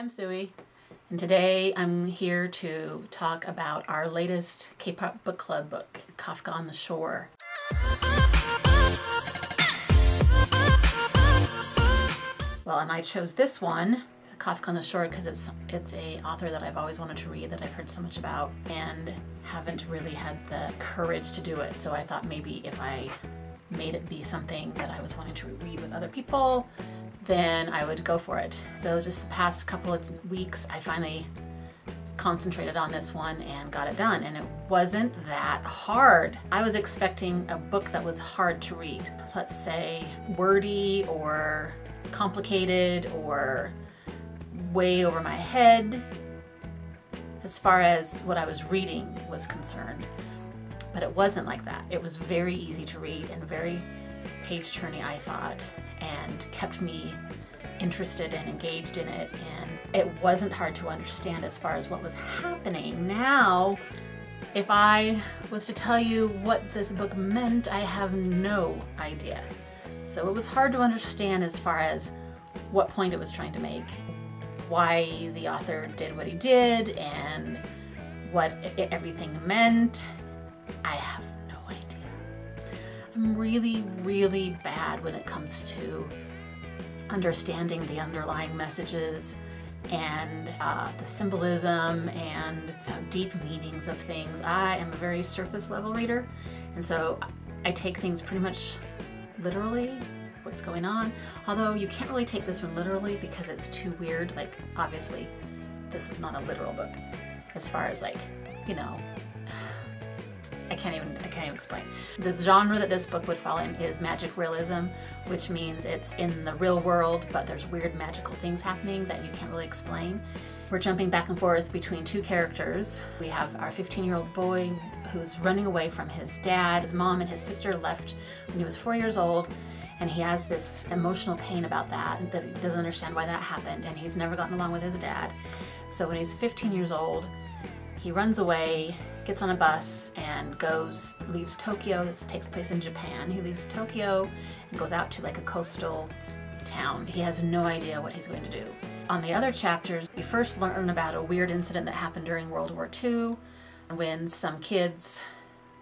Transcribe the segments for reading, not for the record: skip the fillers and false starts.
I'm Sui, and today I'm here to talk about our latest K-Pop Book Club book, Kafka on the Shore. Well, and I chose this one, Kafka on the Shore, because it's a author that I've always wanted to read, that I've heard so much about, and haven't really had the courage to do it. So I thought maybe if I made it be something that I was wanting to read with other people, then I would go for it. So just the past couple of weeks, I finally concentrated on this one and got it done, and it wasn't that hard. I was expecting a book that was hard to read. Let's say wordy or complicated or way over my head as far as what I was reading was concerned. But it wasn't like that. It was very easy to read and very page-turning, I thought, and kept me interested and engaged in it, and it wasn't hard to understand as far as what was happening. Now, if I was to tell you what this book meant, I have no idea. So it was hard to understand as far as what point it was trying to make, why the author did what he did, and what everything meant. I have no idea. I'm really, really bad when it comes to understanding the underlying messages and the symbolism and deep meanings of things. I am a very surface level reader, and so I take things pretty much literally, what's going on. Although you can't really take this one literally because it's too weird. Like, obviously, this is not a literal book as far as, like, you know, I can't even explain. The genre that this book would fall in is magic realism, which means it's in the real world, but there's weird magical things happening that you can't really explain. We're jumping back and forth between two characters. We have our 15-year-old boy who's running away from his dad. His mom and his sister left when he was 4 years old, and he has this emotional pain about that he doesn't understand why that happened, and he's never gotten along with his dad. So when he's 15 years old, he runs away, gets on a bus, and leaves Tokyo. This takes place in Japan. He leaves Tokyo and goes out to like a coastal town. He has no idea what he's going to do. On the other chapters, we first learn about a weird incident that happened during World War II when some kids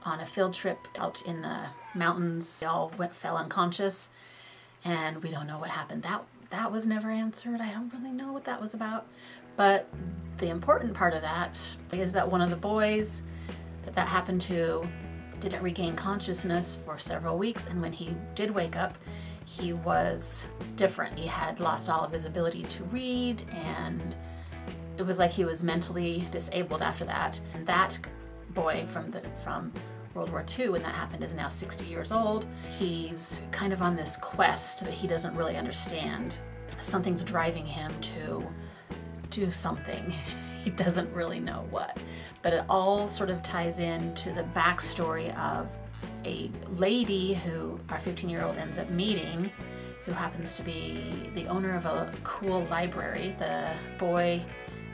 on a field trip out in the mountains, they all fell unconscious, and we don't know what happened. That was never answered. I don't really know what that was about. But the important part of that is that one of the boys that happened to didn't regain consciousness for several weeks, and when he did wake up, he was different. He had lost all of his ability to read, and it was like he was mentally disabled after that. And that boy from World War II, when that happened, is now 60 years old. He's kind of on this quest that he doesn't really understand. Something's driving him to do something. He doesn't really know what. But it all sort of ties into the backstory of a lady who our 15-year-old ends up meeting, who happens to be the owner of a cool library. The boy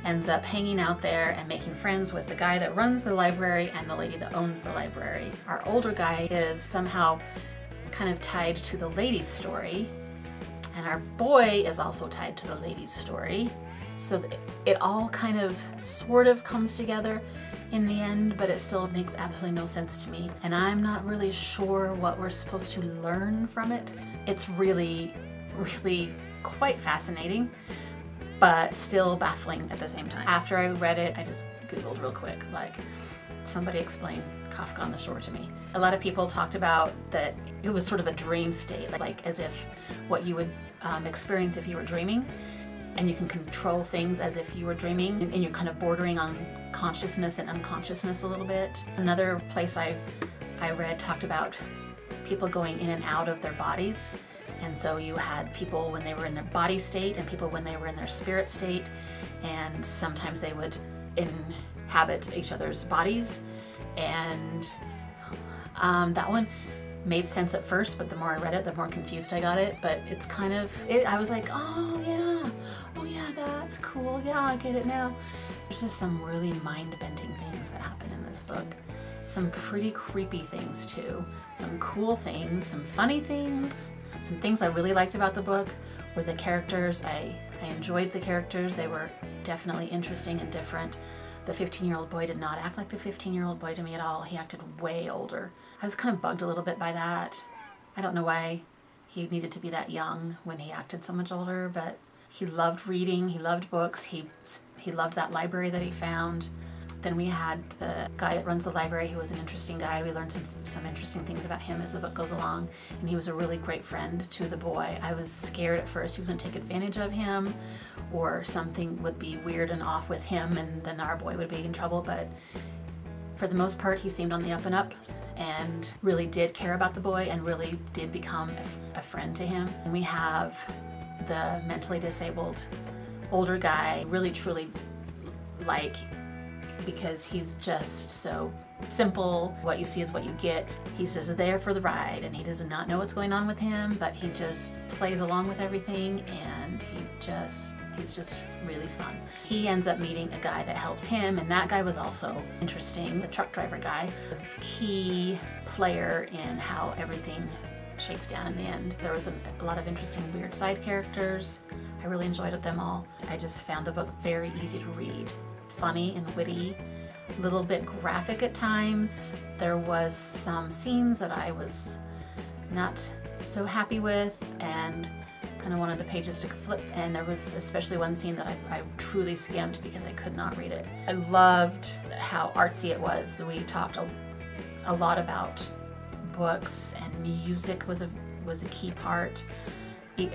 ends up hanging out there and making friends with the guy that runs the library and the lady that owns the library. Our older guy is somehow kind of tied to the lady's story, and our boy is also tied to the lady's story. So it all kind of sort of comes together in the end, but it still makes absolutely no sense to me. And I'm not really sure what we're supposed to learn from it. It's really, really quite fascinating, but still baffling at the same time. After I read it, I just Googled real quick, like, somebody explain Kafka on the Shore to me. A lot of people talked about that it was sort of a dream state, like as if what you would experience if you were dreaming. And you can control things as if you were dreaming, and you're kind of bordering on consciousness and unconsciousness a little bit. Another place I read talked about people going in and out of their bodies. And so you had people when they were in their body state and people when they were in their spirit state, and sometimes they would inhabit each other's bodies. And that one made sense at first, but the more I read it, the more confused I got it. But it's kind of, I was like, oh yeah, that's cool, yeah, I get it now. There's just some really mind-bending things that happen in this book. Some pretty creepy things too. Some cool things, some funny things. Some things I really liked about the book were the characters. I enjoyed the characters. They were definitely interesting and different. The 15-year-old boy did not act like the 15-year-old boy to me at all. He acted way older. I was kind of bugged a little bit by that. I don't know why he needed to be that young when he acted so much older, but he loved reading, he loved books, he loved that library that he found. Then we had the guy that runs the library, who was an interesting guy. We learned some interesting things about him as the book goes along, and he was a really great friend to the boy. I was scared at first he was going to take advantage of him, or something would be weird and off with him, and then our boy would be in trouble, but for the most part he seemed on the up and up, and really did care about the boy, and really did become a friend to him. And we have the mentally disabled older guy, really truly like, because he's just so simple. What you see is what you get. He's just there for the ride, and he does not know what's going on with him, but he just plays along with everything, and he's just really fun. He ends up meeting a guy that helps him, and that guy was also interesting, the truck driver guy. A key player in how everything shakes down in the end. There was a lot of interesting weird side characters. I really enjoyed them all. I just found the book very easy to read. Funny and witty, a little bit graphic at times. There was some scenes that I was not so happy with and kind of wanted the pages to flip, and there was especially one scene that I truly skimmed because I could not read it. I loved how artsy it was. We talked a lot about books, and music was a key part,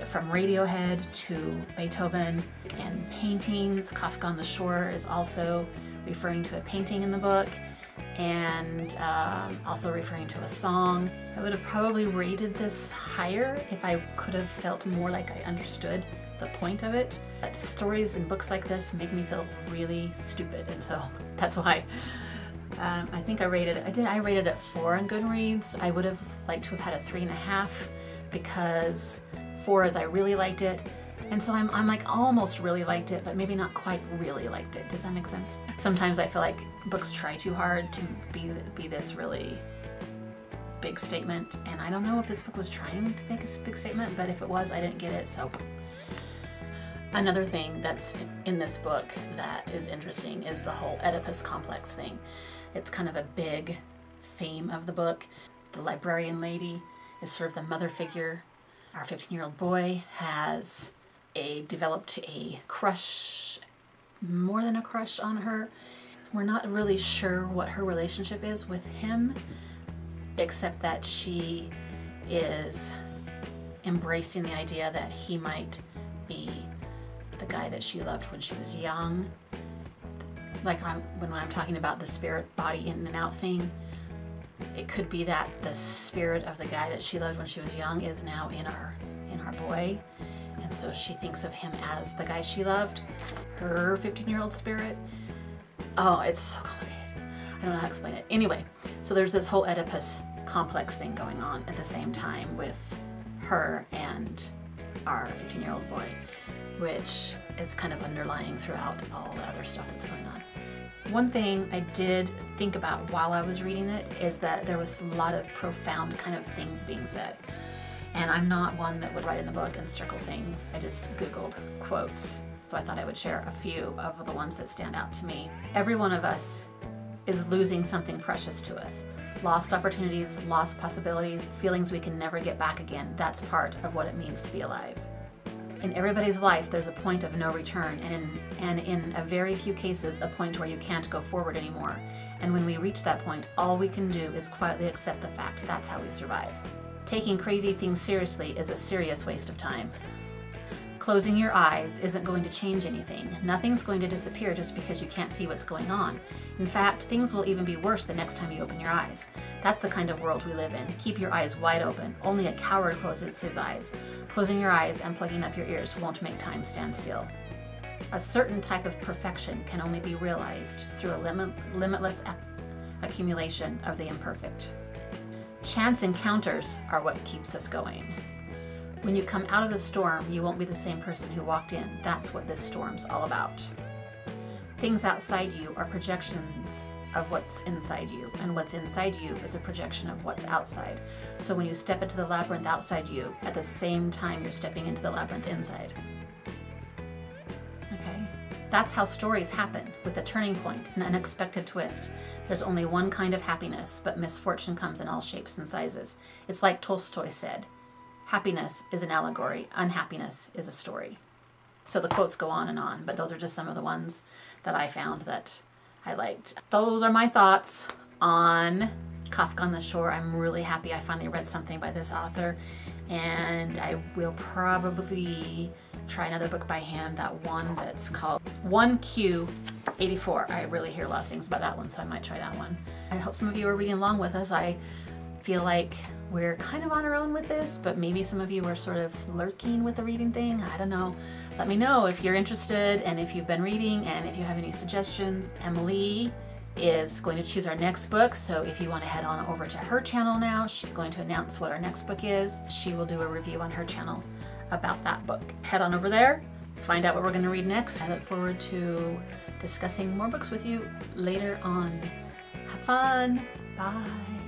from Radiohead to Beethoven, and paintings. Kafka on the Shore is also referring to a painting in the book, and also referring to a song. I would have probably rated this higher if I could have felt more like I understood the point of it. But stories and books like this make me feel really stupid, and so that's why I think I rated it 4 on Goodreads. I would have liked to have had a 3.5, because 4 is I really liked it, and so I'm like almost really liked it, but maybe not quite really liked it. Does that make sense? Sometimes I feel like books try too hard to be this really big statement, and I don't know if this book was trying to make a big statement, but if it was, I didn't get it, so. Another thing that's in this book that is interesting is the whole Oedipus complex thing. It's kind of a big theme of the book. The librarian lady is sort of the mother figure. Our 15-year-old boy has developed a crush, more than a crush on her. We're not really sure what her relationship is with him, except that she is embracing the idea that he might be the guy that she loved when she was young. Like when I'm talking about the spirit body in and out thing, it could be that the spirit of the guy that she loved when she was young is now in our boy, and so she thinks of him as the guy she loved, her 15-year-old spirit. Oh, it's so complicated. I don't know how to explain it. Anyway, so there's this whole Oedipus complex thing going on at the same time with her and our 15-year-old boy, which is kind of underlying throughout all the other stuff that's going on. One thing I did think about while I was reading it is that there was a lot of profound kind of things being said. And I'm not one that would write in the book and circle things. I just Googled quotes. So I thought I would share a few of the ones that stand out to me. Every one of us is losing something precious to us. Lost opportunities, lost possibilities, feelings we can never get back again. That's part of what it means to be alive. In everybody's life, there's a point of no return, and in a very few cases, a point where you can't go forward anymore. And when we reach that point, all we can do is quietly accept the fact that's how we survive. Taking crazy things seriously is a serious waste of time. Closing your eyes isn't going to change anything. Nothing's going to disappear just because you can't see what's going on. In fact, things will even be worse the next time you open your eyes. That's the kind of world we live in. Keep your eyes wide open. Only a coward closes his eyes. Closing your eyes and plugging up your ears won't make time stand still. A certain type of perfection can only be realized through a limitless accumulation of the imperfect. Chance encounters are what keeps us going. When you come out of the storm, you won't be the same person who walked in. That's what this storm's all about. Things outside you are projections of what's inside you, and what's inside you is a projection of what's outside. So when you step into the labyrinth outside you, at the same time you're stepping into the labyrinth inside. Okay? That's how stories happen, with a turning point, an unexpected twist. There's only one kind of happiness, but misfortune comes in all shapes and sizes. It's like Tolstoy said, happiness is an allegory, unhappiness is a story. So the quotes go on, but those are just some of the ones that I found that I liked. Those are my thoughts on Kafka on the Shore. I'm really happy I finally read something by this author, and I will probably try another book by him, that one that's called 1Q84. I really hear a lot of things about that one, so I might try that one. I hope some of you are reading along with us. I feel like we're kind of on our own with this, but maybe some of you are sort of lurking with the reading thing. I don't know. Let me know if you're interested and if you've been reading and if you have any suggestions. Emily is going to choose our next book, so if you want to head on over to her channel now, she's going to announce what our next book is. She will do a review on her channel about that book. Head on over there, find out what we're going to read next. I look forward to discussing more books with you later on. Have fun. Bye.